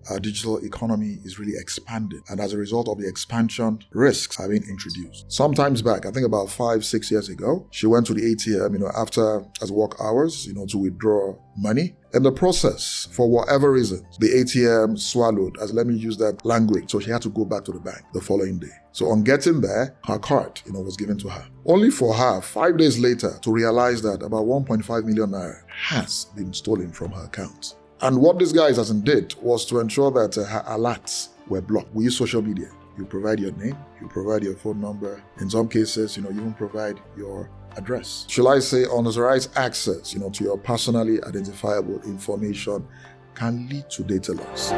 our digital economy is really expanding. And as a result of the expansion, risks have been introduced. Sometimes back, I think about 5-6 years ago, she went to the ATM, after as work hours, to withdraw money. In the process, for whatever reason, the ATM swallowed, let me use that language. So she had to go back to the bank the following day. So on getting there, her card, was given to her. Only for her, 5 days later, to realize that about 1.5 million naira has been stolen from her account. And what this guy did was to ensure that her alerts were blocked. We use social media. You provide your name, you provide your phone number. In some cases, you even provide your address. Shall I say unauthorized access, to your personally identifiable information can lead to data loss.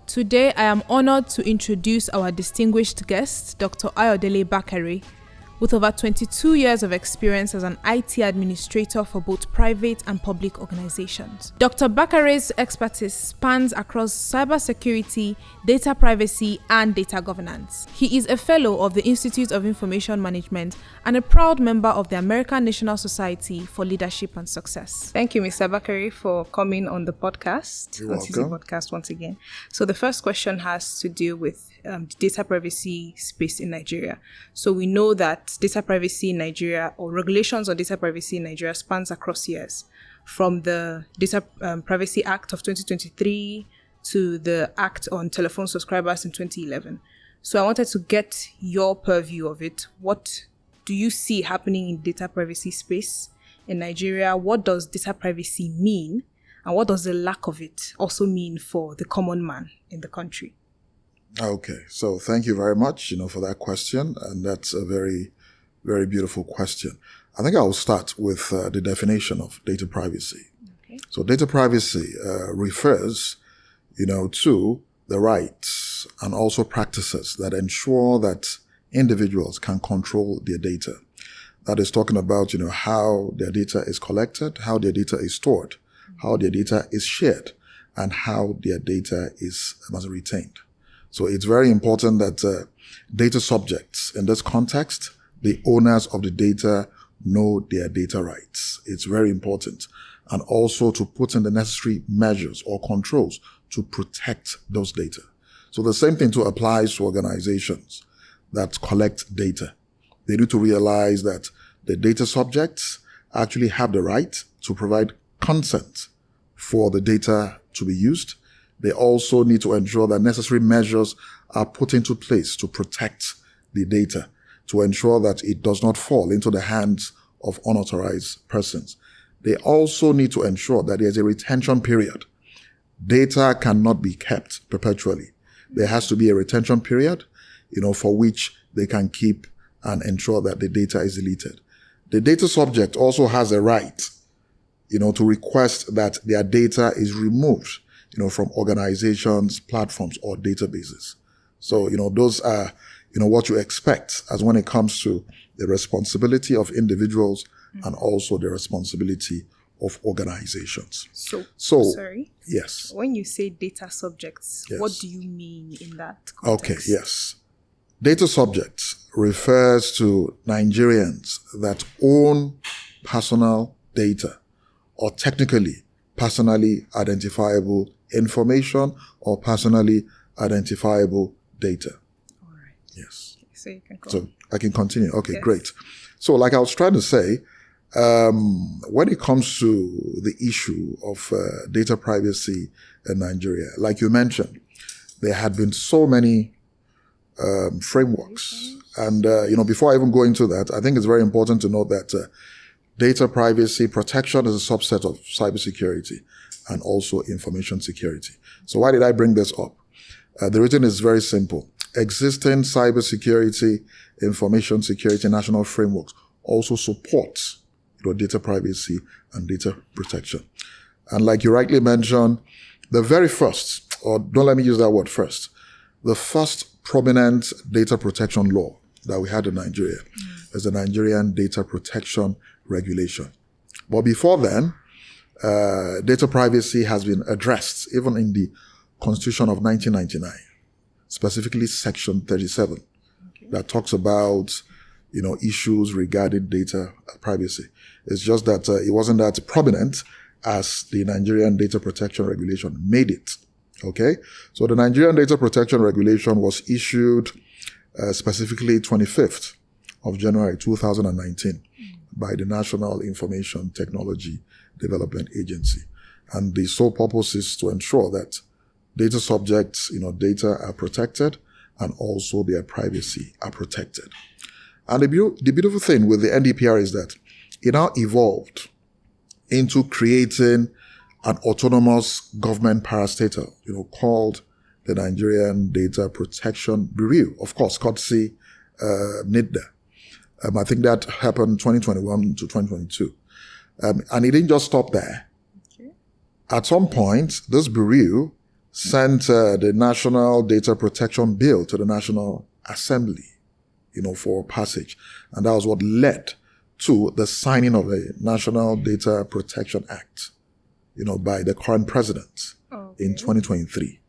Today, I am honored to introduce our distinguished guest, Dr. Ayodele Bakare. With over 22 years of experience as an IT administrator for both private and public organizations. Dr. Bakare's expertise spans across cybersecurity, data privacy, and data governance. He is a fellow of the Institute of Information Management and a proud member of the American National Society for Leadership and Success. Thank you, Mr. Bakare, for coming on the podcast. You're welcome. Podcast once again. So the first question has to do with the data privacy space in Nigeria. So we know that data privacy in Nigeria, or regulations on data privacy in Nigeria, spans across years, from the Data Privacy Act of 2023 to the Act on Telephone Subscribers in 2011. So I wanted to get your purview of it. What do you see happening in data privacy space in Nigeria? What does data privacy mean? And what does the lack of it also mean for the common man in the country? Okay, so thank you very much, for that question. And that's a very, very beautiful question. I think I'll start with the definition of data privacy. Okay. So data privacy refers, to the rights and also practices that ensure that individuals can control their data. That is talking about, how their data is collected, how their data is stored, how their data is shared, and how their data is retained. So it's very important that data subjects, in this context, the owners of the data, know their data rights. It's very important. And also to put in the necessary measures or controls to protect those data. So the same thing too applies to organizations that collect data. They need to realize that the data subjects actually have the right to provide consent for the data to be used. They also need to ensure that necessary measures are put into place to protect the data, to ensure that it does not fall into the hands of unauthorized persons. They also need to ensure that there's a retention period. Data cannot be kept perpetually. There has to be a retention period, for which they can keep and ensure that the data is deleted. The data subject also has a right, to request that their data is removed, from organizations, platforms, or databases. So, those are, what you expect as when it comes to the responsibility of individuals and also the responsibility of organizations. So sorry? Yes. When you say data subjects, yes, what do you mean in that context? Okay, yes. Data subjects refers to Nigerians that own personal data, or technically personally identifiable information or personally identifiable data. All right. Yes. So you can go. So I can continue. Okay, yes. Great. So like I was trying to say, when it comes to the issue of data privacy in Nigeria, like you mentioned, there had been so many frameworks. And, before I even go into that, I think it's very important to note that data privacy protection is a subset of cybersecurity and also information security. So why did I bring this up? The reason is very simple. Existing cybersecurity, information security national frameworks also support data privacy and data protection. And like you rightly mentioned, the very first, or don't let me use that word first, the first prominent data protection law that we had in Nigeria is the Nigerian Data Protection Regulation. But before then, data privacy has been addressed even in the Constitution of 1999, specifically Section 37, that talks about issues regarding data privacy. It's just that it wasn't that prominent as the Nigerian Data Protection Regulation made it. Okay? So the Nigerian Data Protection Regulation was issued specifically 25th of January 2019 by the National Information Technology Development Agency. And the sole purpose is to ensure that data subjects, data are protected and also their privacy are protected. And the beautiful thing with the NDPR is that it now evolved into creating an autonomous government parastatal, called the Nigerian Data Protection Bureau, of course, courtesy NITDA. I think that happened 2021 to 2022. And it didn't just stop there. Okay. At some point, this bureau sent the National Data Protection Bill to the National Assembly, for passage. And that was what led to the signing of the National Data Protection Act, by the current president in 2023.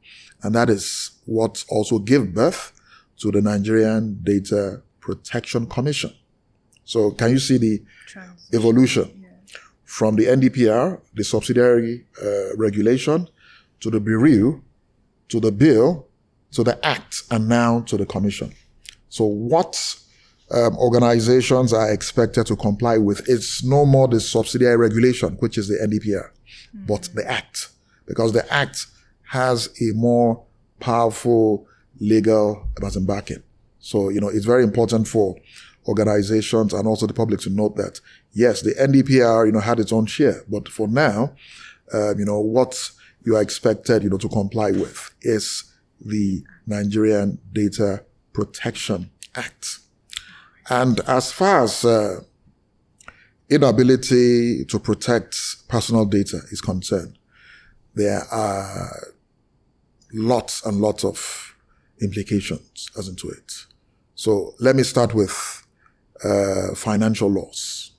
And that is what also gave birth to the Nigerian Data Protection Commission. So can you see the evolution from the NDPR, the subsidiary regulation, to the bureau, to the bill, to the act, and now to the commission? So what organizations are expected to comply with is no more the subsidiary regulation, which is the NDPR, but the act, because the act has a more powerful legal backing. So, it's very important for organizations and also the public to note that, yes, the NDPR, had its own share, but for now, what you are expected, to comply with is the Nigerian Data Protection Act. And as far as inability to protect personal data is concerned, there are lots and lots of implications as into it. So let me start with financial loss.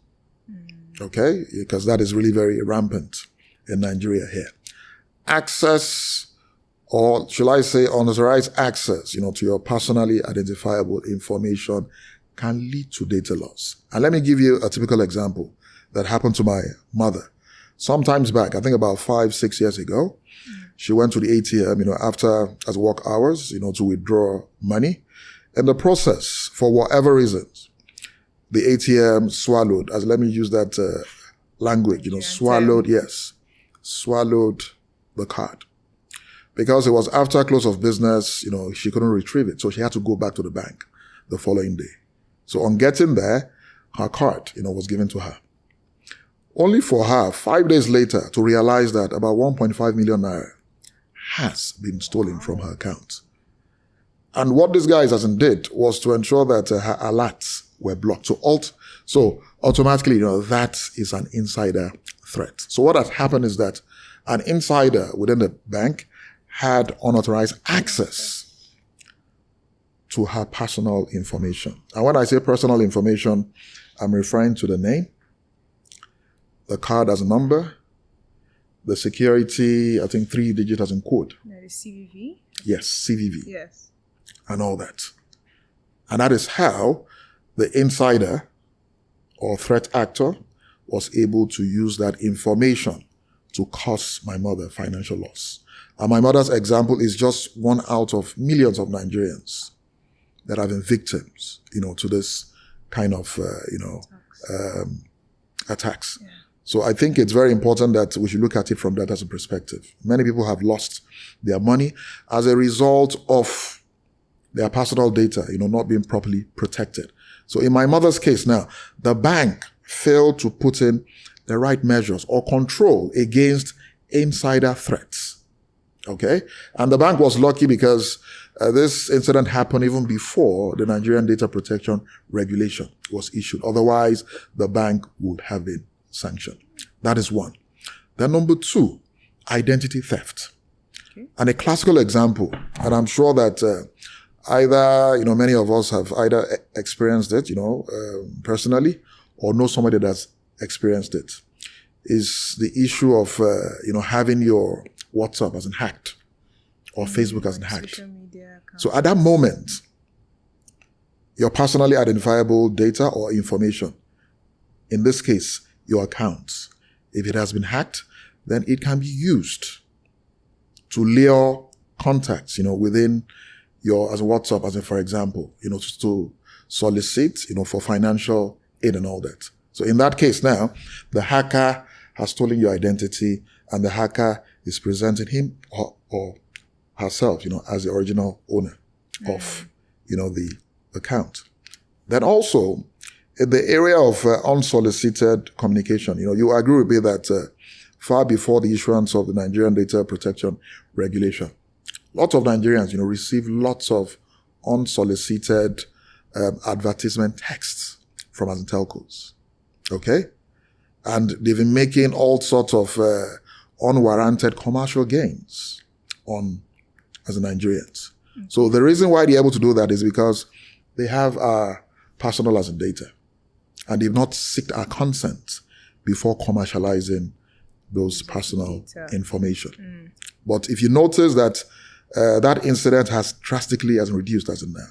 Okay? Because that is really very rampant in Nigeria here. Access, or shall I say unauthorized access, to your personally identifiable information can lead to data loss. And let me give you a typical example that happened to my mother. Sometimes back, I think about 5-6 years ago, she went to the ATM, after as work hours, to withdraw money. In the process, for whatever reasons, the ATM swallowed, as let me use that language, swallowed the card. Because it was after close of business, she couldn't retrieve it. So she had to go back to the bank the following day. So on getting there, her card, was given to her. Only for her, 5 days later, to realize that about 1.5 million naira has been stolen from her account. And what this guy did was to ensure that her alerts were blocked. So automatically, that is an insider threat. So what has happened is that an insider within the bank had unauthorized access to her personal information. And when I say personal information, I'm referring to the name, the card as a number, the security, I think 3 digits as in code. That is CVV? Yes, CVV. Yes. And all that. And that is how the insider or threat actor was able to use that information to cause my mother financial loss. And my mother's example is just one out of millions of Nigerians that have been victims, to this kind of, attacks. Yeah. So I think it's very important that we should look at it from that as a perspective. Many people have lost their money as a result of their personal data, not being properly protected. So in my mother's case now, the bank failed to put in the right measures or control against insider threats. Okay? And the bank was lucky because this incident happened even before the Nigerian Data Protection Regulation was issued. Otherwise, the bank would have been sanctioned. That is one. Then number 2, identity theft. Okay. And a classical example, and I'm sure that either, many of us have either experienced it, personally, or know somebody that's experienced it, is the issue of, having your WhatsApp as in hacked or Facebook as in hacked. Social media accounts. So at that moment, your personally identifiable data or information. In this case, your accounts. If it has been hacked, then it can be used to lure contacts, within your, as a WhatsApp, as in, for example, to solicit, for financial aid and all that. So in that case now, the hacker has stolen your identity and the hacker is presenting him or herself, as the original owner of, the account. Then also, in the area of unsolicited communication, you agree with me that far before the issuance of the Nigerian Data Protection Regulation, lots of Nigerians, receive lots of unsolicited advertisement texts from as telcos. Okay? And they've been making all sorts of unwarranted commercial gains as Nigerians. So the reason why they're able to do that is because they have our personal as data. And they've not sought our consent before commercializing those personal information. But if you notice that that incident has drastically reduced as in now,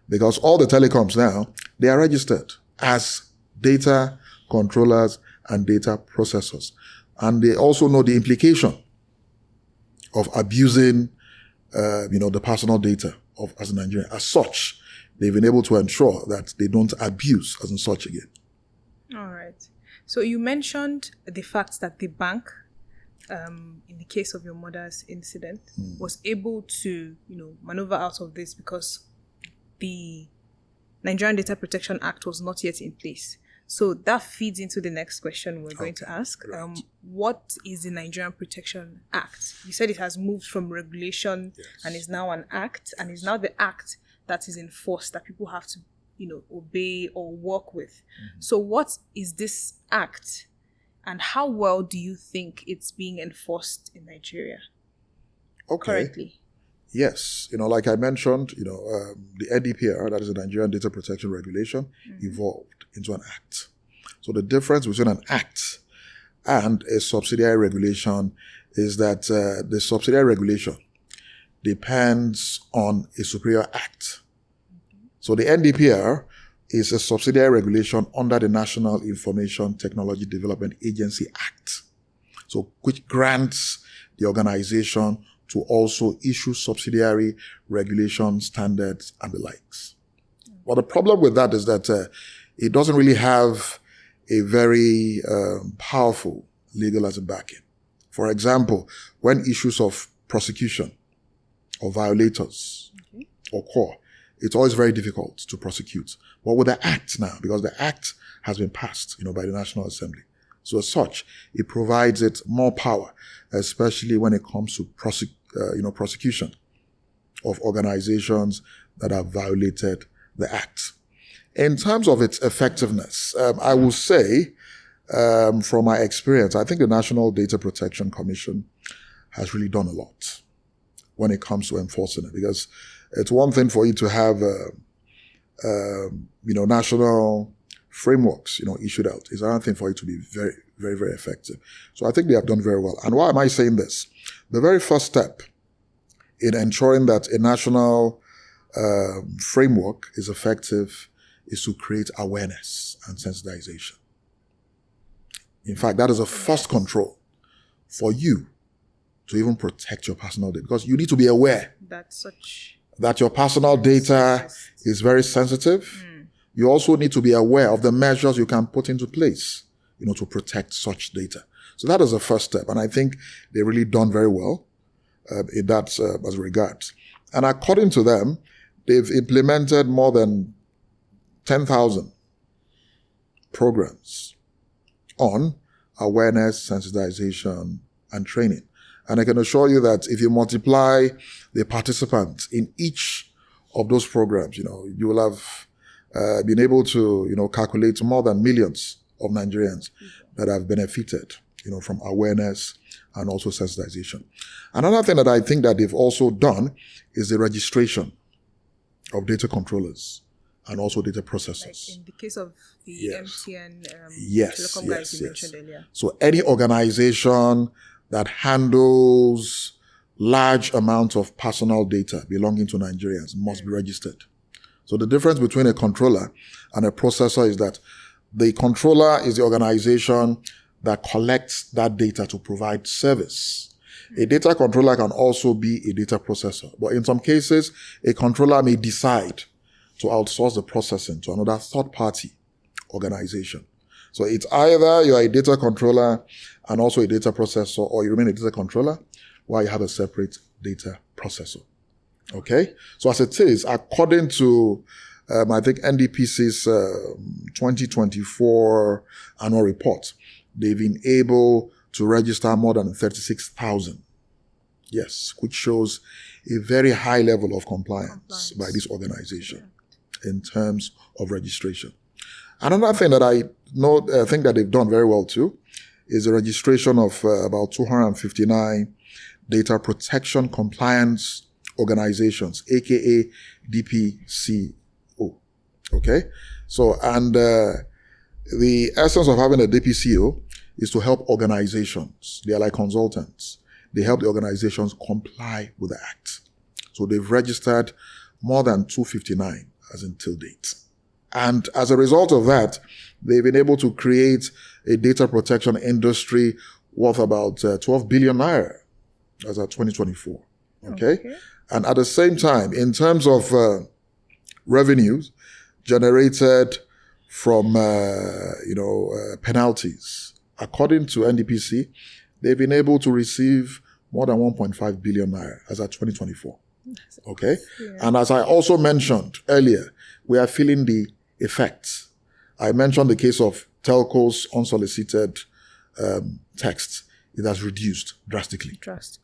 because all the telecoms now, they are registered as data controllers and data processors. And they also know the implication of abusing, the personal data of as a Nigerian. As such, they've been able to ensure that they don't abuse as in such again. All right. So you mentioned the fact that the bank, in the case of your mother's incident, was able to, maneuver out of this because the Nigerian Data Protection Act was not yet in place. So that feeds into the next question we're going to ask. Right. What is the Nigerian Protection Act? You said it has moved from regulation and is now an act, and is now the act that is enforced, that people have to, obey or work with. So what is this act, and how well do you think it's being enforced in Nigeria currently? Yes. Like I mentioned, the NDPR, that is the Nigerian Data Protection Regulation, evolved into an act. So the difference between an act and a subsidiary regulation is that the subsidiary regulation depends on a superior act. So the NDPR is a subsidiary regulation under the National Information Technology Development Agency Act. So which grants the organization to also issue subsidiary regulation standards and the likes. But the problem with that is that it doesn't really have a very powerful legal as a backing. For example, when issues of prosecution or violators or core, it's always very difficult to prosecute. But with the Act now, because the Act has been passed, by the National Assembly. So as such, it provides it more power, especially when it comes to prosecution of organizations that have violated the Act. In terms of its effectiveness, I will say, from my experience, I think the National Data Protection Commission has really done a lot when it comes to enforcing it, because it's one thing for you to have, national frameworks, issued out. It's another thing for it to be very, very, very effective. So I think they have done very well. And why am I saying this? The very first step in ensuring that a national framework is effective is to create awareness and sensitization. In fact, that is a first control for you to even protect your personal data, because you need to be aware that your personal data is very sensitive. You also need to be aware of the measures you can put into place, to protect such data. So that is the first step. And I think they've really done very well in that as regards. And according to them, they've implemented more than 10,000 programs on awareness, sensitization, and training. And I can assure you that if you multiply the participants in each of those programs, you will have been able to, calculate more than millions of Nigerians that have benefited, from awareness and also sensitization. Another thing that I think that they've also done is the registration of data controllers and also data processors. Like in the case of the MTN telecom guys you mentioned earlier. So any organization that handles large amounts of personal data belonging to Nigerians must be registered. So the difference between a controller and a processor is that the controller is the organization that collects that data to provide service. A data controller can also be a data processor, but in some cases, a controller may decide to outsource the processing to another third-party organization. So it's either you are a data controller and also a data processor, or you remain a data controller while you have a separate data processor. Okay? So as it is, according to, I think NDPC's 2024 annual report, they've been able to register more than 36,000. Yes, which shows a very high level of compliance by this organization in terms of registration. Another thing that I think that they've done very well too is the registration of about 259 data protection compliance organizations, aka DPCO. Okay? So, and the essence of having a DPCO is to help organizations. They are like consultants. They help the organizations comply with the Act. So they've registered more than 259 as until date. And as a result of that, they've been able to create a data protection industry worth about 12 billion naira as of 2024. Okay? And at the same time, in terms of revenues generated from, penalties, according to NDPC, they've been able to receive more than 1.5 billion naira as of 2024. Okay? Yeah. And as I also mentioned earlier, we are feeling the effects. I mentioned the case of telcos unsolicited texts. It has reduced drastically.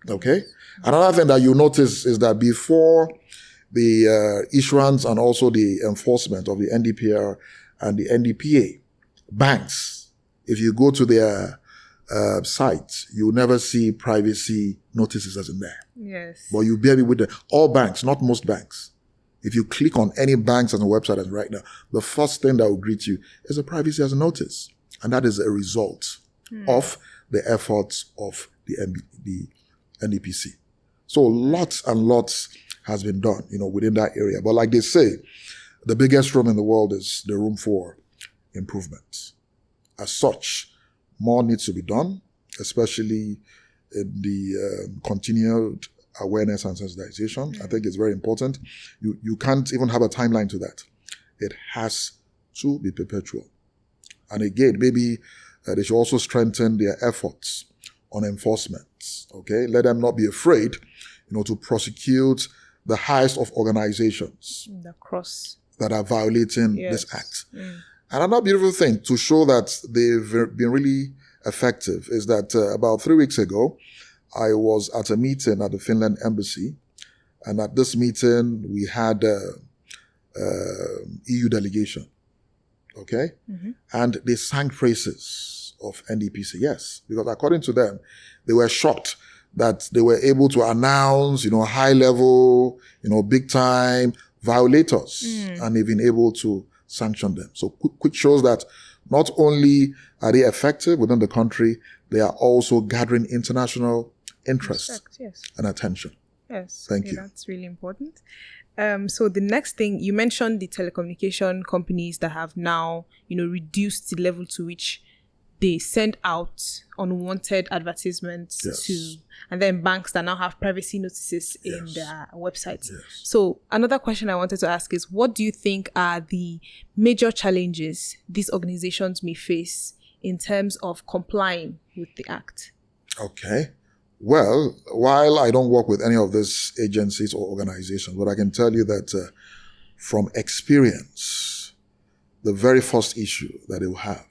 Okay? Another thing that you notice is that before the issuance and also the enforcement of the NDPR and the NDPA, banks, if you go to their sites, you'll never see privacy notices as in there. Yes. But you bear me with all banks, not most banks. If you click on any banks on the website as right now, the first thing that will greet you is a privacy as a notice. And that is a result of the efforts of the NDPC. So lots and lots has been done, within that area. But like they say, the biggest room in the world is the room for improvement. As such, more needs to be done, especially in the continued awareness and sensitization. I think it's very important. You can't even have a timeline to that. It has to be perpetual. And again, maybe they should also strengthen their efforts on enforcement. Okay, let them not be afraid, to prosecute the highest of organizations that are violating this act. And another beautiful thing to show that they've been really effective is that about 3 weeks ago, I was at a meeting at the Finland embassy, and at this meeting we had EU delegation. Okay, and they sang praises of NDPC. Yes, because according to them, they were shocked that they were able to announce, high level, big time violators, and they've been able to sanction them. So quick shows that not only are they effective within the country, they are also gathering international interest and attention. Yes. Thank you. That's really important. So the next thing, you mentioned the telecommunication companies that have now, reduced the level to which they send out unwanted advertisements to, and then banks that now have privacy notices in their websites. Yes. So another question I wanted to ask is, what do you think are the major challenges these organizations may face in terms of complying with the Act? Okay. Well, while I don't work with any of these agencies or organizations, but I can tell you that from experience, the very first issue that they will have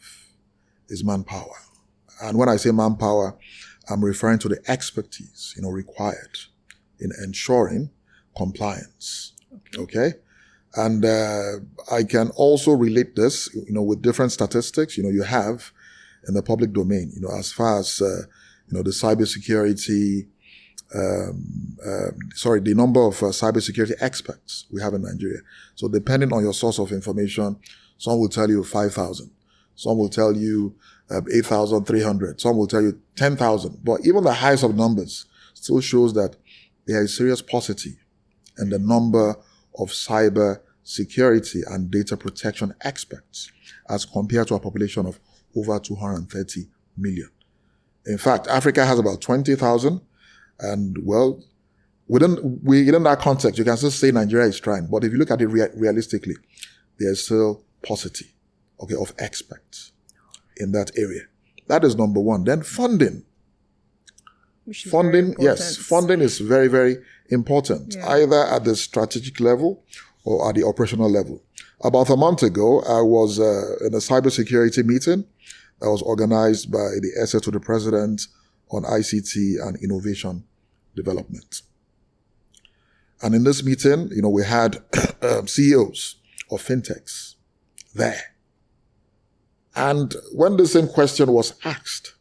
is manpower. And when I say manpower, I'm referring to the expertise, required in ensuring compliance. Okay? And I can also relate this, with different statistics, you have in the public domain, as far as the cybersecurity, the number of cybersecurity experts we have in Nigeria. So depending on your source of information, some will tell you 5,000. Some will tell you 8,300. Some will tell you 10,000. But even the highest of numbers still shows that there is serious paucity in the number of cyber security and data protection experts as compared to a population of over 230 million. In fact, Africa has about 20,000, and well, within that context, you can still say Nigeria is trying. But if you look at it realistically, there's still paucity, of experts in that area. That is number one. Then funding. Funding, yes, funding is very, very important, either at the strategic level or at the operational level. About a month ago, I was in a cybersecurity meeting that was organized by the essay to the President on ICT and innovation development. And in this meeting, we had CEOs of fintechs there. And when the same question was asked,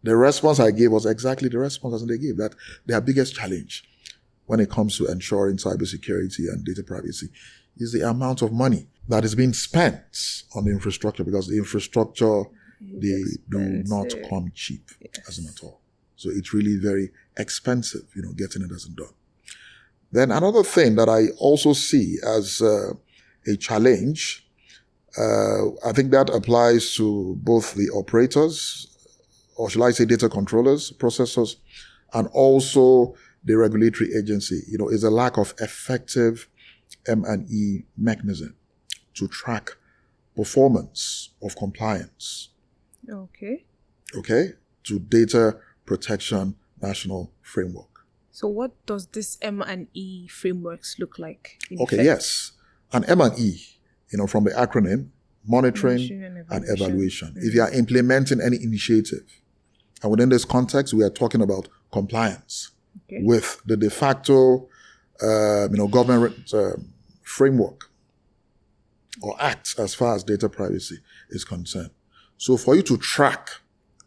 the response I gave was exactly the response they gave, that their biggest challenge when it comes to ensuring cybersecurity and data privacy is the amount of money that is being spent on the infrastructure, because the infrastructure, they do not come cheap, as in at all. So it's really very expensive, getting it as done. Then another thing that I also see as a challenge, I think that applies to both the operators, or shall I say data controllers, processors, and also the regulatory agency, is a lack of effective M&E mechanism to track performance of compliance. Okay. To data protection national framework. So what does this M&E frameworks look like? Yes. An M&E, from the acronym, monitoring and evaluation. If you are implementing any initiative, and within this context, we are talking about compliance with the de facto, government framework or act as far as data privacy is concerned. So for you to track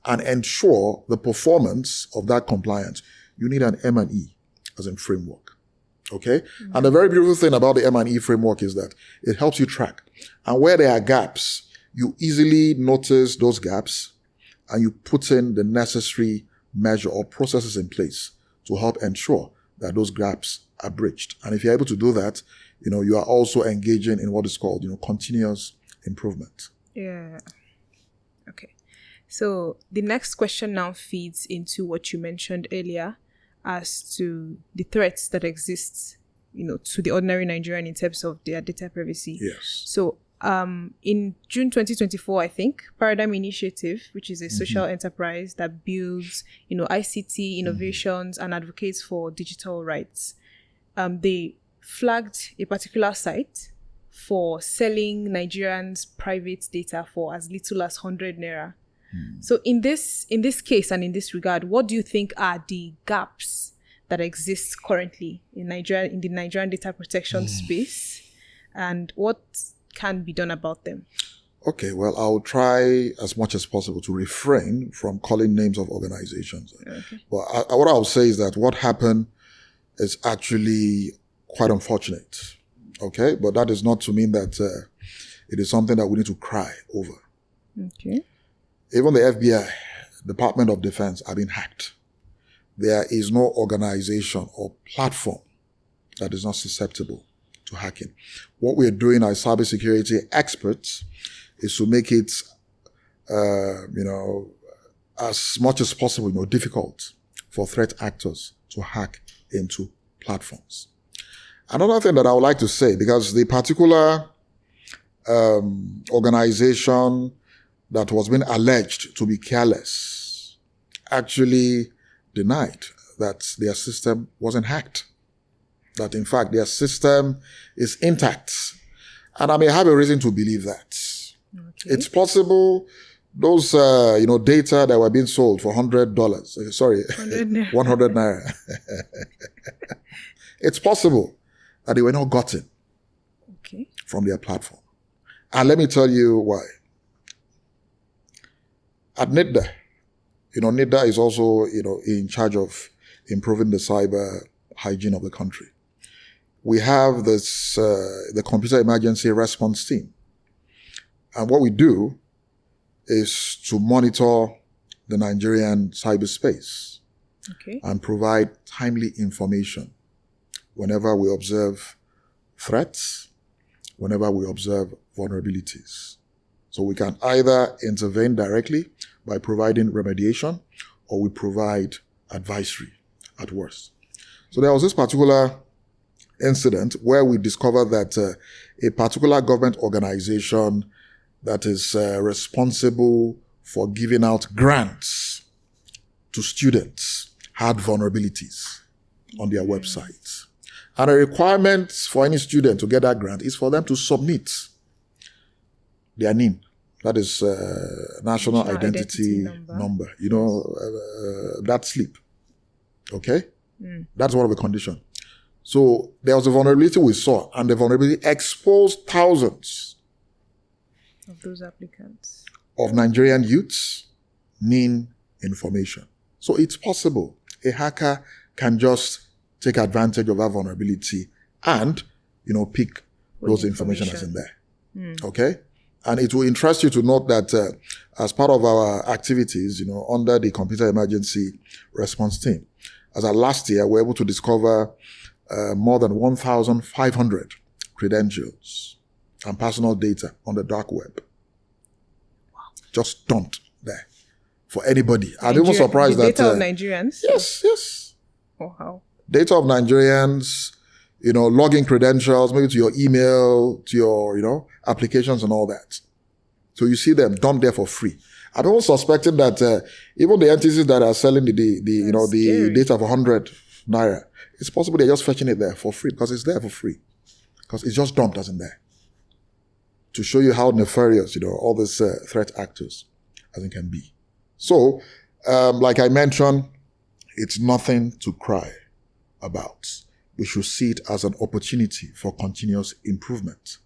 and ensure the performance of that compliance, you need an M&E as in framework. Okay? Mm-hmm. And the very beautiful thing about the M&E framework is that it helps you track. And where there are gaps, you easily notice those gaps and you put in the necessary measure or processes in place to help ensure that those gaps are bridged. And if you're able to do that, you are also engaging in what is called, continuous improvement. Yeah. Okay. So the next question now feeds into what you mentioned earlier as to the threats that exist, to the ordinary Nigerian in terms of their data privacy. Yes. So in June 2024, I think, Paradigm Initiative, which is a social enterprise that builds, ICT innovations and advocates for digital rights, they flagged a particular site for selling Nigerians' private data for as little as 100 naira. So in this case and in this regard, what do you think are the gaps that exist currently in Nigeria, in the Nigerian data protection space, and what can be done about them? Okay, well, I'll try as much as possible to refrain from calling names of organizations. Okay. But what I'll say is that what happened is actually quite unfortunate. Okay, but that is not to mean that it is something that we need to cry over. Okay. Even the FBI, Department of Defense, have been hacked. There is no organization or platform that is not susceptible to hacking. What we're doing as cybersecurity experts is to make it, as much as possible, difficult for threat actors to hack into platforms. Another thing that I would like to say, because the particular organization that was being alleged to be careless actually denied that their system wasn't hacked. That in fact their system is intact. And I may have a reason to believe that. Okay. It's possible those, data that were being sold for $100, 100 naira. It's possible that they were not gotten from their platform. And let me tell you why. At NITDA, NITDA is also, in charge of improving the cyber hygiene of the country. We have this, the Computer Emergency Response Team. And what we do is to monitor the Nigerian cyberspace and provide timely information whenever we observe threats whenever we observe vulnerabilities. So we can either intervene directly by providing remediation, or we provide advisory at worst. So there was this particular incident where we discovered that a particular government organization that is responsible for giving out grants to students had vulnerabilities on their websites. And the requirement for any student to get that grant is for them to submit their NIN. That is National Identity Number. That slip. Okay? That's one of the conditions. So there was a vulnerability we saw, and the vulnerability exposed thousands of those applicants of Nigerian youths NIN information. So it's possible a hacker can just take advantage of that vulnerability and, pick those information as in there. Okay? And it will interest you to note that as part of our activities, under the Computer Emergency Response Team, as of last year, we were able to discover more than 1,500 credentials and personal data on the dark web. Wow. Just dumped there for anybody. I'm even surprised that... Data of Nigerians? Yes. Oh, how? Data of Nigerians, login credentials, maybe to your email, to your, applications and all that. So you see them dumped there for free. I don't suspected that even the entities that are selling the data for 100 naira, it's possible they're just fetching it there for free because it's there for free. Because it's just dumped as in there. To show you how nefarious, all these threat actors as it can be. So, like I mentioned, it's nothing to cry about. We should see it as an opportunity for continuous improvement.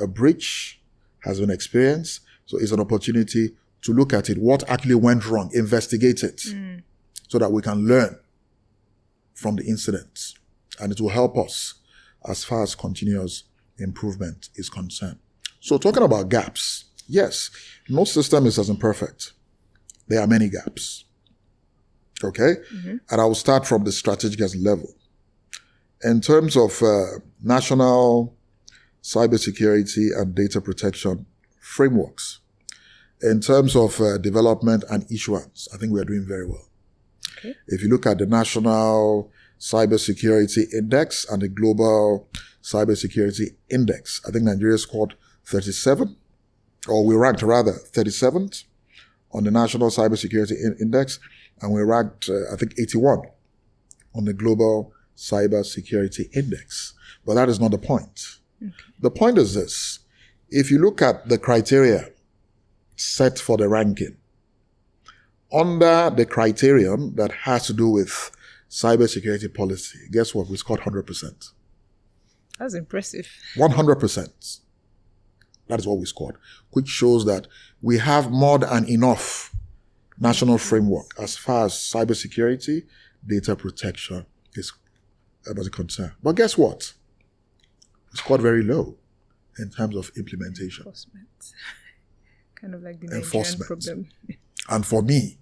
A breach has been experienced, so it's an opportunity to look at it, what actually went wrong, investigate it, so that we can learn from the incidents. And it will help us as far as continuous improvement is concerned. So talking about gaps, yes, no system is as imperfect. There are many gaps. Okay? And I will start from the strategic level. In terms of national cybersecurity and data protection frameworks, in terms of development and issuance, I think we are doing very well. Okay. If you look at the National Cybersecurity Index and the Global Cybersecurity Index, I think Nigeria scored 37, or we ranked rather 37th on the National Cybersecurity Index, and we ranked, 81 on the Global Cybersecurity Index. But that is not the point. Okay. The point is this. If you look at the criteria set for the ranking, under the criterion that has to do with cybersecurity policy, guess what? We scored 100%. That's impressive. 100%. That is what we scored, which shows that we have more than enough national framework as far as cybersecurity, data protection is concerned. But guess what? We scored very low in terms of implementation. Enforcement. Kind of like the Nigerian problem. And for me,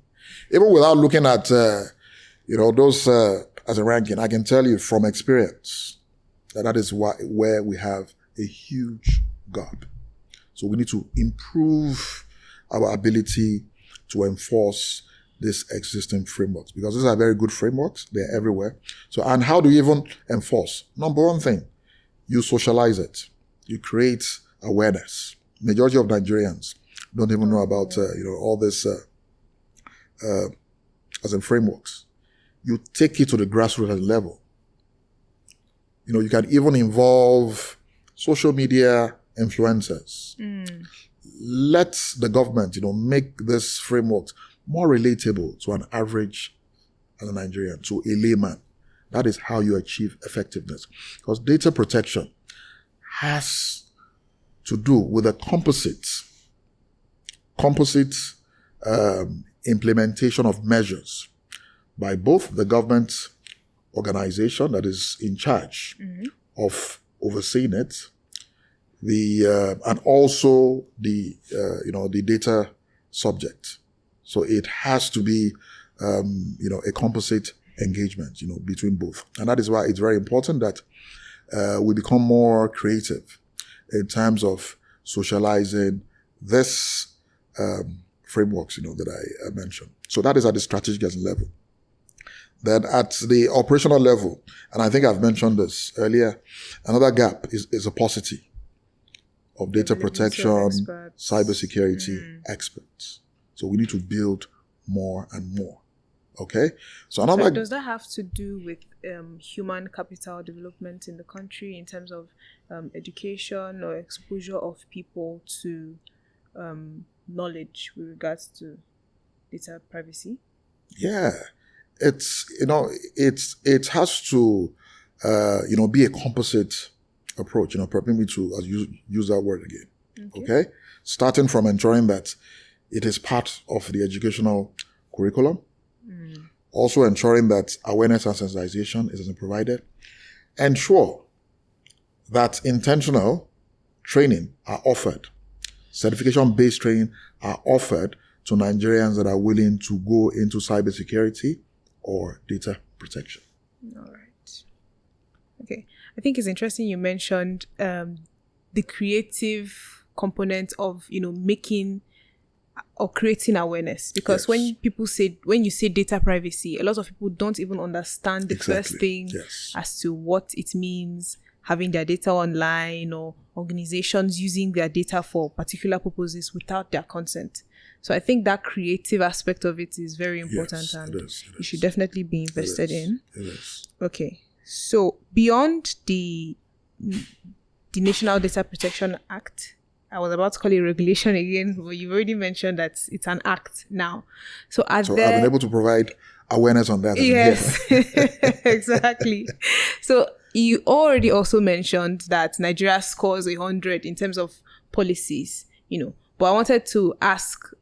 even without looking at, those as a ranking, I can tell you from experience that is where we have a huge gap. So we need to improve our ability to enforce these existing frameworks, because these are very good frameworks. They're everywhere. So, and how do you even enforce? Number one thing, you socialize it. You create awareness. Majority of Nigerians don't even know about, all this, as in frameworks. You take it to the grassroots level. You can even involve social media influencers. Let the government, make this framework more relatable to an average as a Nigerian, to a layman. That is how you achieve effectiveness. Because data protection has to do with a composite implementation of measures by both the government organization that is in charge of overseeing it, and also the data subject. So it has to be, a composite engagement, between both. And that is why it's very important that we become more creative in terms of socializing this frameworks, that I mentioned. So that is at the strategic level. Then at the operational level, and I think I've mentioned this earlier, another gap is a paucity of data protection, cybersecurity experts. So we need to build more and more. Okay? So does that have to do with human capital development in the country in terms of education or exposure of people to knowledge with regards to data privacy? Yeah. It's, it has to, be a composite approach, permit me to use that word again. Okay? Starting from ensuring that it is part of the educational curriculum. Also ensuring that awareness and sensitization is provided. Ensure that intentional training are offered. Certification-based training are offered to Nigerians that are willing to go into cybersecurity or data protection. All right. Okay. I think it's interesting you mentioned the creative component of, making or creating awareness, because when you say data privacy, a lot of people don't even understand the first thing as to what it means, having their data online or organizations using their data for particular purposes without their consent. So I think that creative aspect of it is very important, and it should definitely be invested in. It is. Okay. So beyond the National Data Protection Act, I was about to call it regulation again, but you've already mentioned that it's an act now. So I've been able to provide awareness on that. Yes, exactly. So you already also mentioned that Nigeria scores 100 in terms of policies, but I wanted to ask,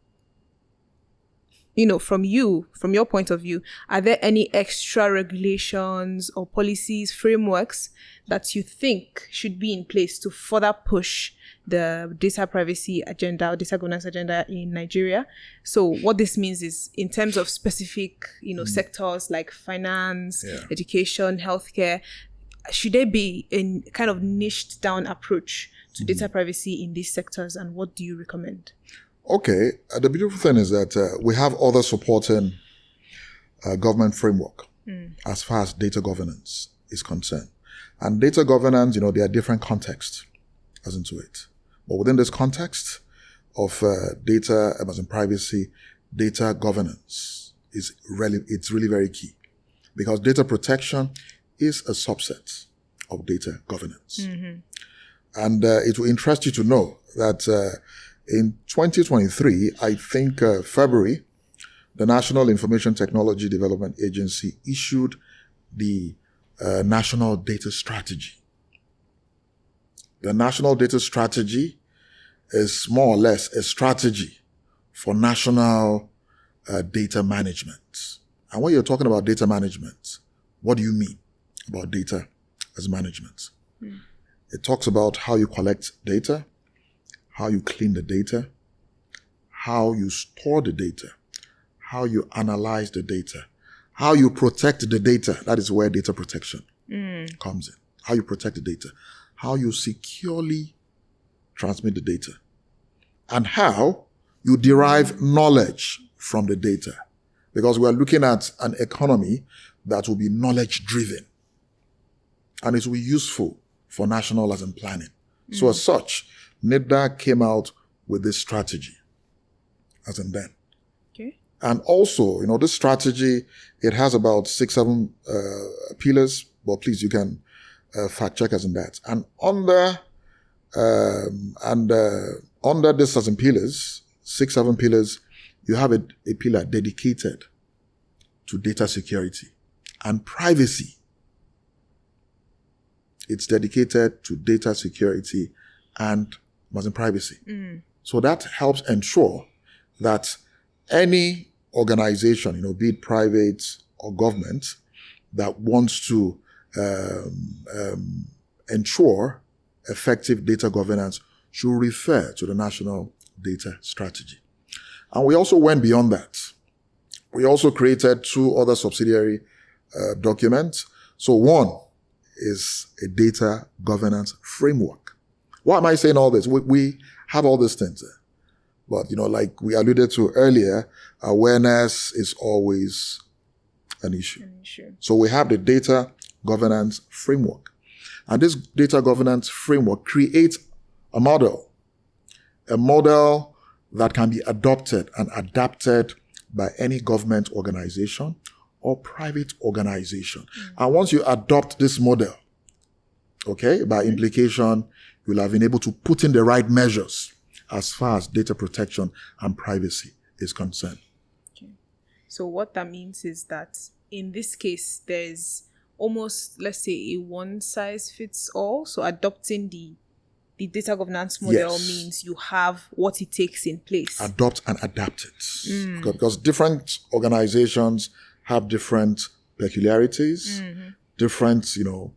from your point of view, are there any extra regulations or policies, frameworks that you think should be in place to further push the data privacy agenda or data governance agenda in Nigeria? So what this means is in terms of specific, sectors like finance, education, healthcare, should there be a kind of niched down approach to data privacy in these sectors, and what do you recommend? Okay. The beautiful thing is that we have other supporting government framework as far as data governance is concerned. And data governance, there are different contexts as into it. But within this context of data and privacy, data governance it's really very key, because data protection is a subset of data governance. And it will interest you to know that in 2023, I think February, the National Information Technology Development Agency issued the National Data Strategy. The National Data Strategy is more or less a strategy for national data management. And when you're talking about data management, what do you mean about data as management? It talks about how you collect data, how you clean the data, how you store the data, how you analyze the data, how you protect the data. That is where data protection comes in. How you protect the data, how you securely transmit the data, and how you derive knowledge from the data. Because we are looking at an economy that will be knowledge-driven, and it will be useful for national as in planning. So as such, NITDA came out with this strategy, as in then. Okay. And also, this strategy, it has about 6-7 pillars, but please, you can fact check as in that. And under this as in pillars, 6-7 pillars, you have a pillar dedicated to data security and privacy. It's dedicated to data security and privacy. So that helps ensure that any organization, be it private or government, that wants to ensure effective data governance should refer to the National Data Strategy. And we also went beyond that. We also created 2 other subsidiary documents. So one is a data governance framework, Why am I saying all this? We have all these things there. But, like we alluded to earlier, awareness is always an issue. So we have the data governance framework. And this data governance framework creates a model that can be adopted and adapted by any government organization or private organization. And once you adopt this model, okay, by implication, you'll have been able to put in the right measures as far as data protection and privacy is concerned. Okay. So what that means is that in this case, there's almost, let's say, a one-size-fits-all. So adopting the data governance model means you have what it takes in place. Adopt and adapt it. Because different organizations have different peculiarities, different,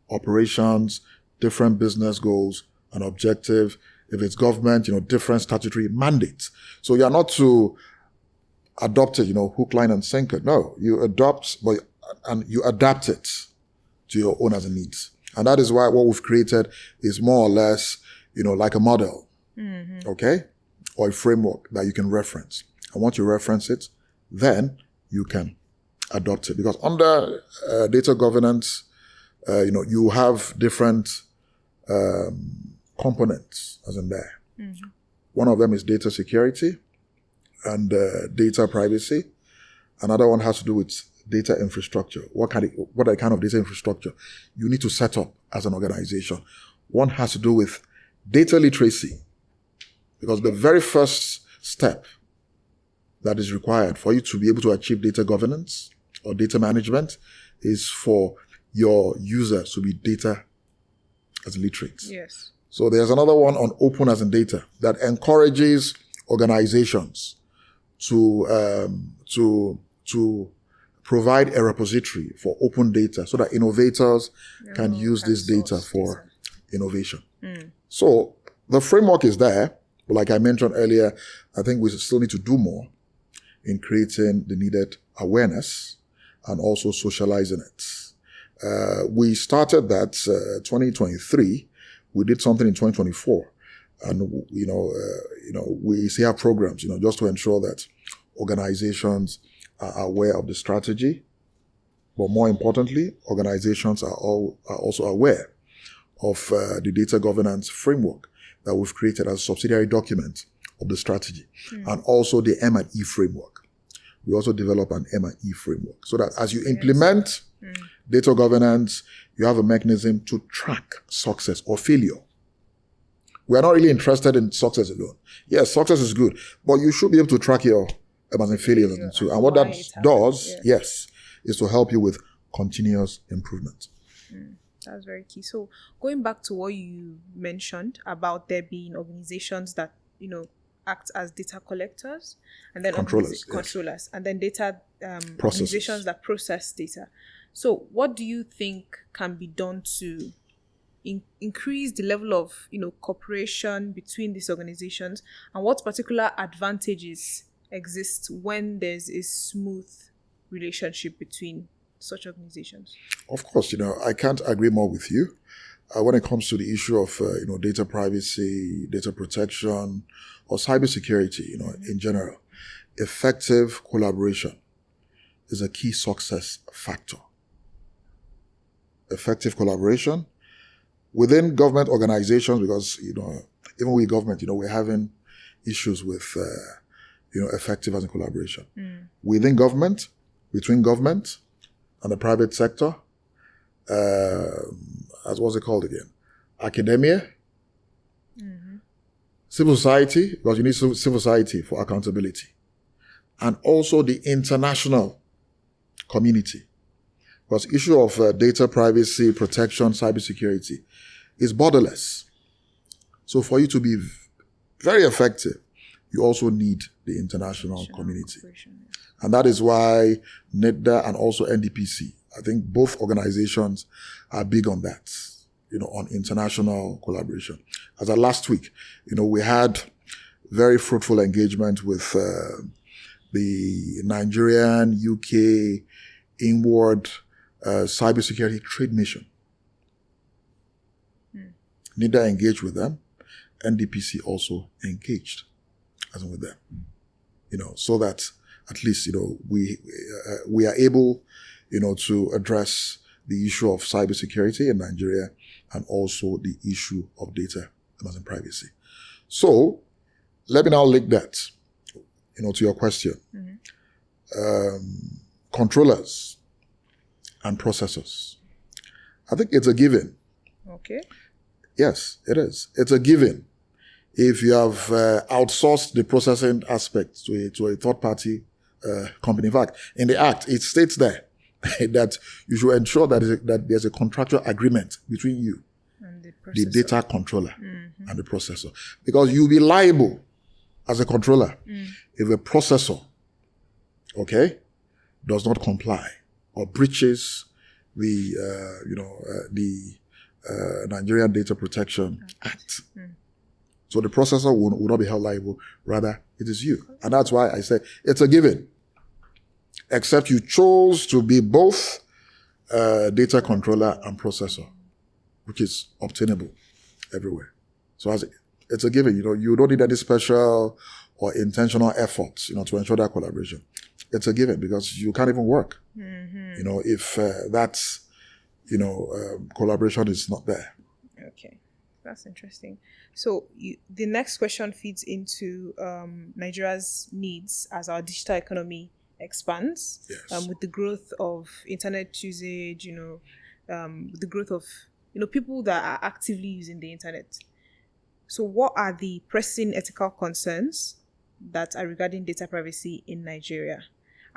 operations, different business goals and objectives. If it's government, different statutory mandates. So you're not to adopt it, hook, line, and sinker. No, you adopt, and you adapt it to your owners and needs. And that is why what we've created is more or less, like a model, okay? Or a framework that you can reference. And once you reference it, then you can adopt it. Because under data governance, you have different components as in there. One of them is data security and data privacy. Another one has to do with data infrastructure. What kind of data infrastructure you need to set up as an organization? One has to do with data literacy, because the very first step that is required for you to be able to achieve data governance or data management is for your users to be data as literate. Yes. So there's another one on open as in data that encourages organizations to provide a repository for open data so that innovators can use this data for innovation. So the framework is there, but like I mentioned earlier, I think we still need to do more in creating the needed awareness and also socializing it. We started that 2023. We did something in 2024, and we see our programs, just to ensure that organizations are aware of the strategy, but more importantly, organizations are also aware of the data governance framework that we've created as a subsidiary document of the strategy, and also the M&E framework. We also develop an M&E framework so that as you implement data governance, you have a mechanism to track success or failure. We are not really interested in success alone. Yes, success is good, but you should be able to track your failures too. And what that does, is to help you with continuous improvement. That's very key. So going back to what you mentioned about there being organizations that, act as data collectors and then controllers and then data organizations that process data. So what do you think can be done to increase the level of, cooperation between these organizations, and what particular advantages exist when there's a smooth relationship between such organizations? Of course, I can't agree more with you. When it comes to the issue of, data privacy, data protection, or cybersecurity, in general, effective collaboration is a key success factor. Effective collaboration within government organizations, because, even with government, we're having issues with, effective as in collaboration. Within government, between government and the private sector, as what's it called again? Academia, civil society, because you need civil society for accountability, and also the international community. Because issue of data privacy, protection, cybersecurity is borderless. So for you to be very effective, you also need the international community. And that is why NITDA and also NDPC, I think both organizations are big on that, on international collaboration. As of last week, we had very fruitful engagement with the Nigerian, UK, inward cybersecurity trade mission. NITDA engaged with them, NDPC also engaged, as in with them, so that at least, we are able, to address the issue of cybersecurity in Nigeria and also the issue of data and privacy. So let me now link that, to your question. Controllers and processors. I think it's a given. Okay. Yes, it is. It's a given. If you have outsourced the processing aspect to a third-party company, in fact, in the Act, it states there that you should ensure that there's a contractual agreement between you, and the data controller, and the processor. Because you'll be liable as a controller if a processor, does not comply or breaches the Nigerian Data Protection Act. So the processor will not be held liable. Rather, it is you. And that's why I say it's a given. Except you chose to be both data controller and processor, which is obtainable everywhere. So it's a given. You don't need any special or intentional efforts, to ensure that collaboration. It's a given because you can't even work, if that's, collaboration is not there. Okay. That's interesting. So the next question feeds into Nigeria's needs as our digital economy expands. Yes. With the growth of internet usage, with the growth of, people that are actively using the internet. So what are the pressing ethical concerns that are regarding data privacy in Nigeria?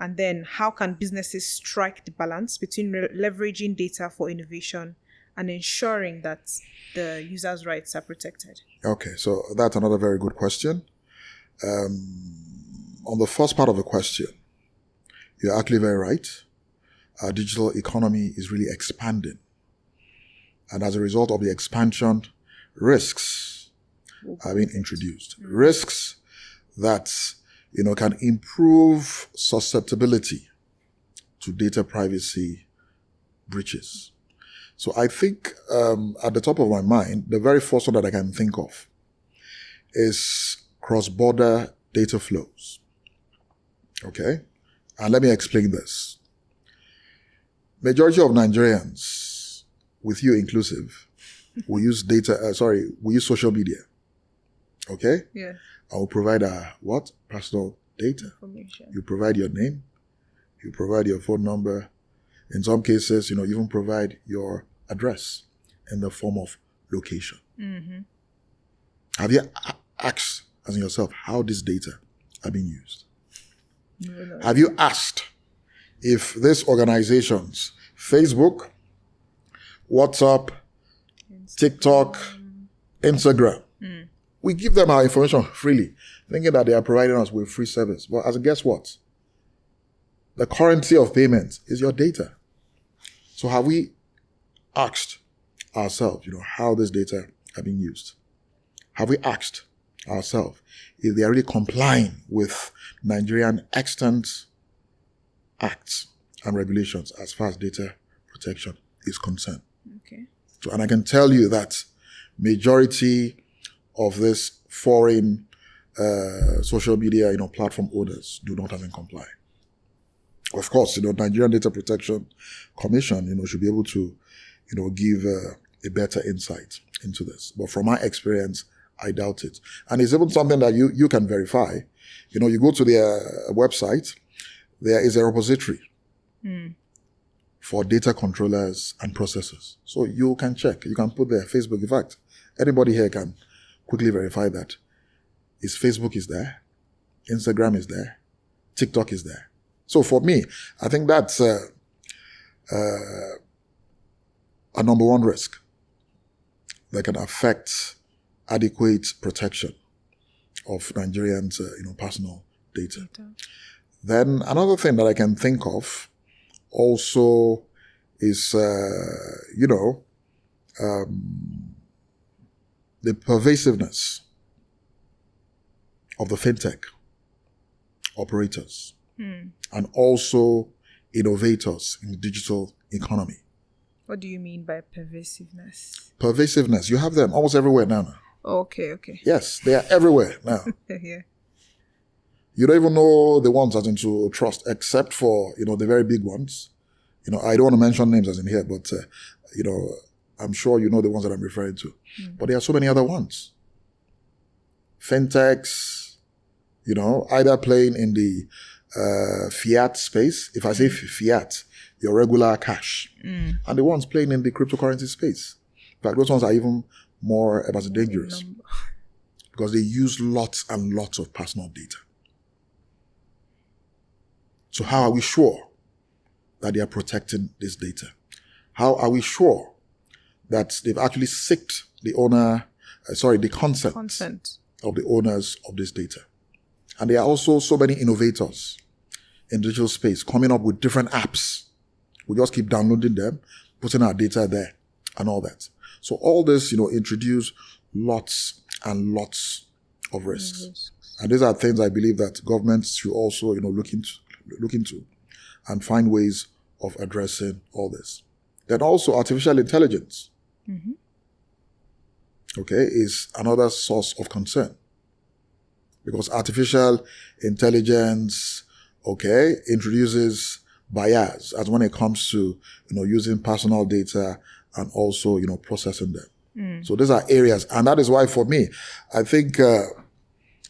And then how can businesses strike the balance between leveraging data for innovation and ensuring that the user's rights are protected? Okay, so that's another very good question. On the first part of the question, you're actually very right. Our digital economy is really expanding. And as a result of the expansion, risks are being introduced. Risks that, can improve susceptibility to data privacy breaches. So I think at the top of my mind, the very first one that I can think of is cross-border data flows. Okay? And let me explain this. Majority of Nigerians, with you inclusive, we use we use social media. Okay? Yeah. I will provide personal data. Information. You provide your name. You provide your phone number. In some cases, you even provide your address in the form of location. Mm-hmm. Have you asked, as in yourself, how this data are being used? No. Have you asked if these organizations, Facebook, WhatsApp, TikTok, Instagram, we give them our information freely, thinking that they are providing us with free service. But guess what? The currency of payment is your data. So have we asked ourselves, how this data are being used? Have we asked ourselves if they are really complying with Nigerian extant acts and regulations as far as data protection is concerned? Okay. So, and I can tell you that majority of this foreign social media, platform owners do not even comply. Of course, Nigerian Data Protection Commission, should be able to, give a better insight into this. But from my experience, I doubt it. And it's even something that you can verify. You go to their website, there is a repository for data controllers and processors. So you can check. You can put there Facebook. In fact, anybody here can quickly verify that. Facebook is there. Instagram is there. TikTok is there. So for me, I think that's a number one risk that can affect adequate protection of Nigerians' personal data. Then another thing that I can think of also is, the pervasiveness of the fintech operators and also innovators in the digital economy. What do you mean by pervasiveness? Pervasiveness. You have them almost everywhere now. Okay. Yes, they are everywhere now. Yeah. You don't even know the ones as in to trust, except for, the very big ones. I don't want to mention names as in here, but, I'm sure you know the ones that I'm referring to. But there are so many other ones. Fintechs, either playing in the fiat space. If I say fiat, your regular cash. And the ones playing in the cryptocurrency space. In fact, those ones are even more dangerous. Because they use lots and lots of personal data. So how are we sure that they are protecting this data? How are we sure that they've actually sought the consent of the owners of this data? And there are also so many innovators in digital space coming up with different apps. We just keep downloading them, putting our data there and all that. So all this, introduce lots and lots of risks. And these are things I believe that governments should also, look into and find ways of addressing all this. Then also artificial intelligence, is another source of concern. Because artificial intelligence, introduces bias as when it comes to, using personal data and also, processing them. So these are areas. And that is why for me, I think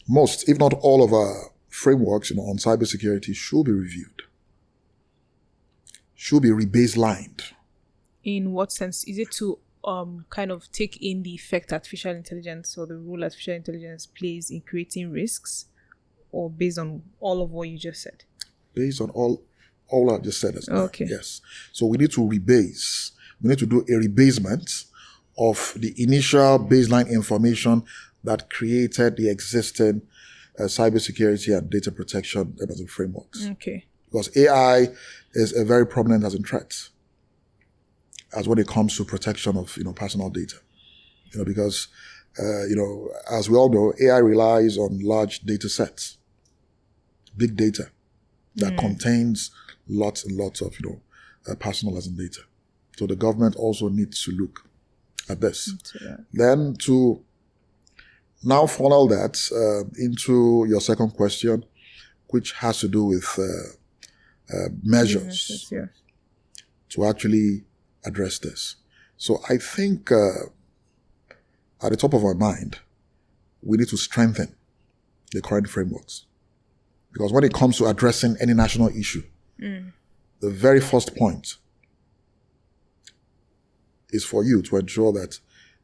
most, if not all of our frameworks, on cybersecurity should be reviewed. Should be rebaselined. In what sense? Is it to kind of take in the effect artificial intelligence or the role artificial intelligence plays in creating risks, or based on all of what you just said? Based on all I just said as well. Okay. Yes. So we need to rebase. We need to do a rebasement of the initial baseline information that created the existing cybersecurity and data protection frameworks. Okay. Because AI is a very prominent as in threat, as when it comes to protection of personal data. Because as we all know, AI relies on large data sets, big data that contains lots and lots of personal as in data. So the government also needs to look at this. Then to now funnel that into your second question, which has to do with measures to actually address this. So I think at the top of our mind, we need to strengthen the current frameworks. Because when it comes to addressing any national issue, the very first point is for you to ensure that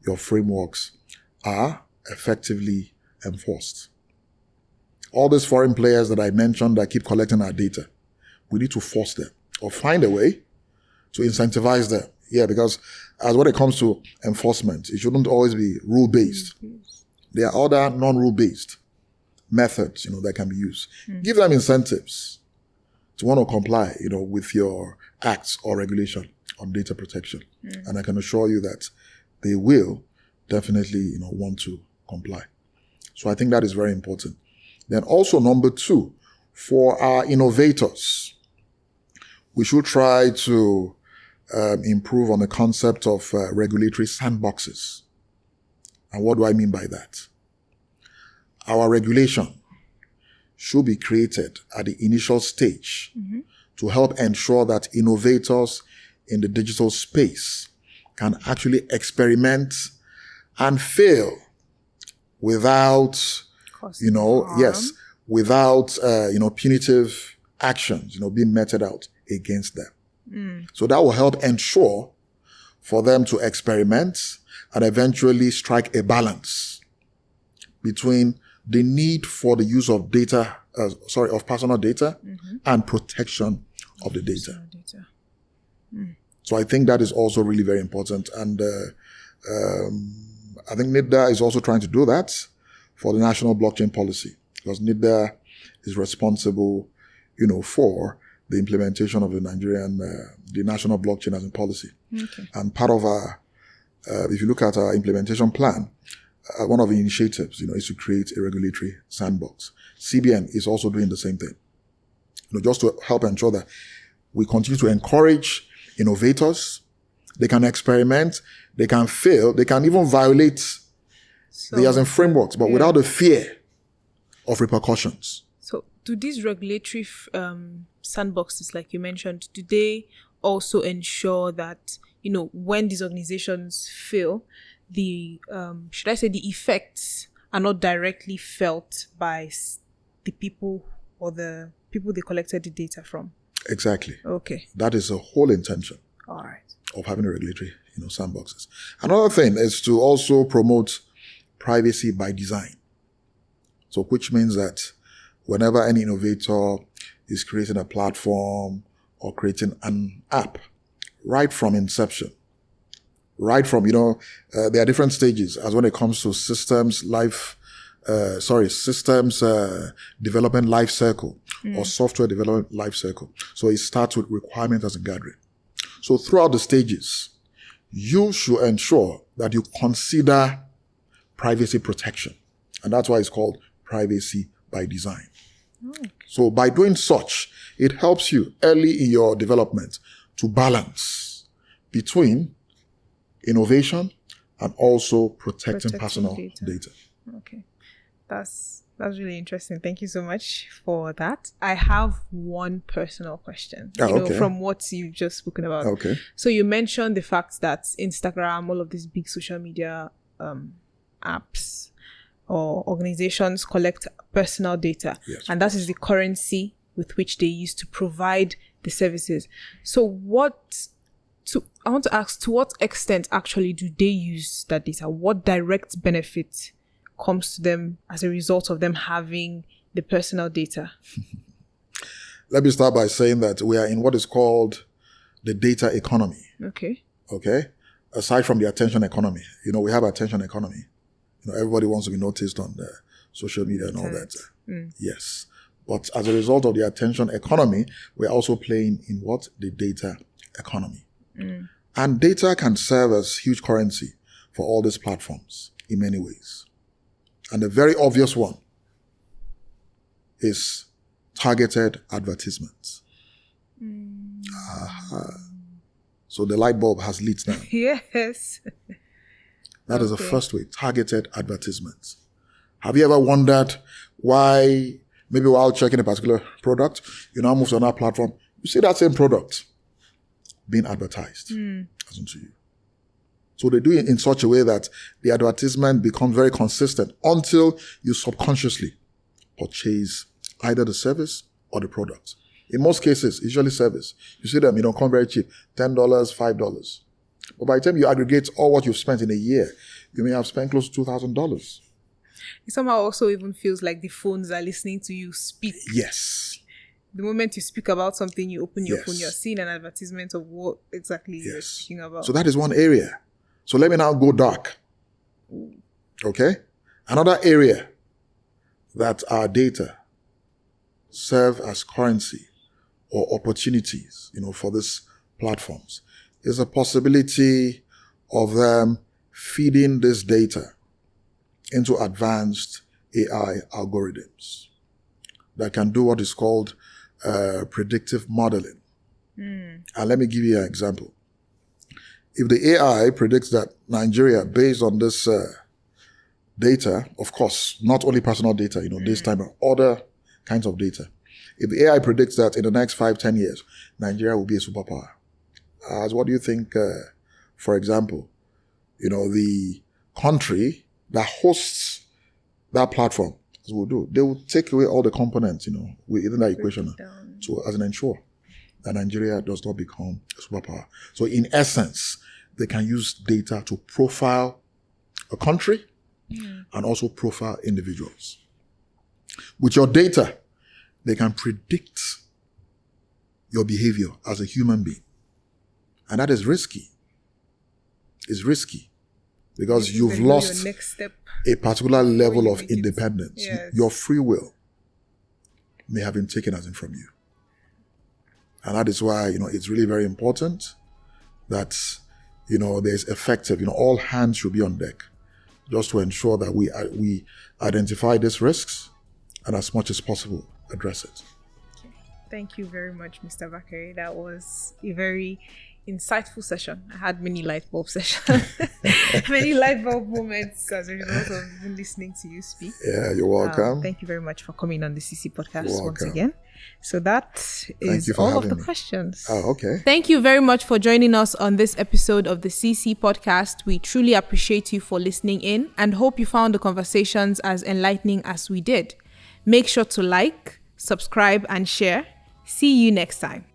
your frameworks are effectively enforced. All these foreign players that I mentioned that keep collecting our data, we need to force them or find a way to incentivize them. Yeah, because as when it comes to enforcement, it shouldn't always be rule-based. There are other non-rule-based methods, that can be used. Give them incentives to want to comply, with your acts or regulation on data protection. And I can assure you that they will definitely, want to comply. So I think that is very important. Then also number 2, for our innovators, we should try to improve on the concept of regulatory sandboxes. And what do I mean by that? Our regulation should be created at the initial stage to help ensure that innovators in the digital space can actually experiment and fail without, without, punitive actions, being meted out against them. So that will help ensure for them to experiment and eventually strike a balance between the need for the use of data, of personal data and protection of the data. So I think that is also really very important. And I think NITDA is also trying to do that for the national blockchain policy, because NITDA is responsible, for the implementation of the national blockchain as a policy. And part of our, if you look at our implementation plan, one of the initiatives, is to create a regulatory sandbox. CBN is also doing the same thing, just to help ensure that we continue to encourage innovators. They can experiment, they can fail, they can even violate So, They are in frameworks, but without the fear of repercussions. So do these regulatory sandboxes, like you mentioned, do they also ensure that, when these organizations fail, the, should I say, the effects are not directly felt by the people or the people they collected the data from? Exactly. Okay. That is the whole intention. All right. Of having a regulatory, sandboxes. Another thing is to also promote privacy by design. So which means that whenever any innovator is creating a platform or creating an app, right from inception, right from, there are different stages as when it comes to systems development life cycle or software development life cycle. So it starts with requirements as a gathering. So throughout the stages, you should ensure that you consider privacy protection. And that's why it's called privacy by design. Okay. So by doing such, it helps you early in your development to balance between innovation and also protecting personal data. Okay. That's really interesting. Thank you so much for that. I have one personal question, from what you've just spoken about. Okay. So you mentioned the fact that Instagram, all of these big social media apps or organizations collect personal data. Yes, and that is the currency with which they use to provide the services. So I want to ask, to what extent actually do they use that data? What direct benefit comes to them as a result of them having the personal data? Let me start by saying that we are in what is called the data economy. Okay. Aside from the attention economy, we have attention economy. Everybody wants to be noticed on the social media and all that. Yes. But as a result of the attention economy, we're also playing in what? The data economy. And data can serve as huge currency for all these platforms in many ways. And the very obvious one is targeted advertisements. So the light bulb has lit now. Yes. That is the first way, targeted advertisements. Have you ever wondered why, maybe while checking a particular product, you now move to another platform, you see that same product being advertised as unto you. So they do it in such a way that the advertisement becomes very consistent until you subconsciously purchase either the service or the product. In most cases, usually service. You see them, come very cheap, $10, $5. But by the time you aggregate all what you've spent in a year, you may have spent close to $2,000. It somehow also even feels like the phones are listening to you speak. Yes. The moment you speak about something, you open your phone, you're seeing an advertisement of what exactly you're speaking about. So that is one area. So let me now go dark. Okay? Another area that our data serve as currency or opportunities, for these platforms is a possibility of them feeding this data into advanced AI algorithms that can do what is called predictive modeling. And let me give you an example. If the AI predicts that Nigeria, based on this data, of course, not only personal data, this time, but other kinds of data. If the AI predicts that in the next 5-10 years, Nigeria will be a superpower, as what do you think, for example, the country that hosts that platform will do? They will take away all the components, within that equation as an ensure that Nigeria does not become a superpower. So in essence, they can use data to profile a country and also profile individuals. With your data, they can predict your behavior as a human being. And that is risky. It's risky because you've lost a particular level of independence. Yes. Your free will may have been taken as in from you. And that is why, it's really very important that, there's effective, all hands should be on deck just to ensure that we identify these risks and as much as possible address it. Okay. Thank you very much, Mr. Bakare. That was a very insightful session. I had many light bulb sessions, many light bulb moments as a result of listening to you speak. Yeah, you're welcome. Thank you very much for coming on the CC Podcast once again. So that is all of the questions. Oh, okay. Thank you very much for joining us on this episode of the CC Podcast. We truly appreciate you for listening in and hope you found the conversations as enlightening as we did. Make sure to like, subscribe, and share. See you next time.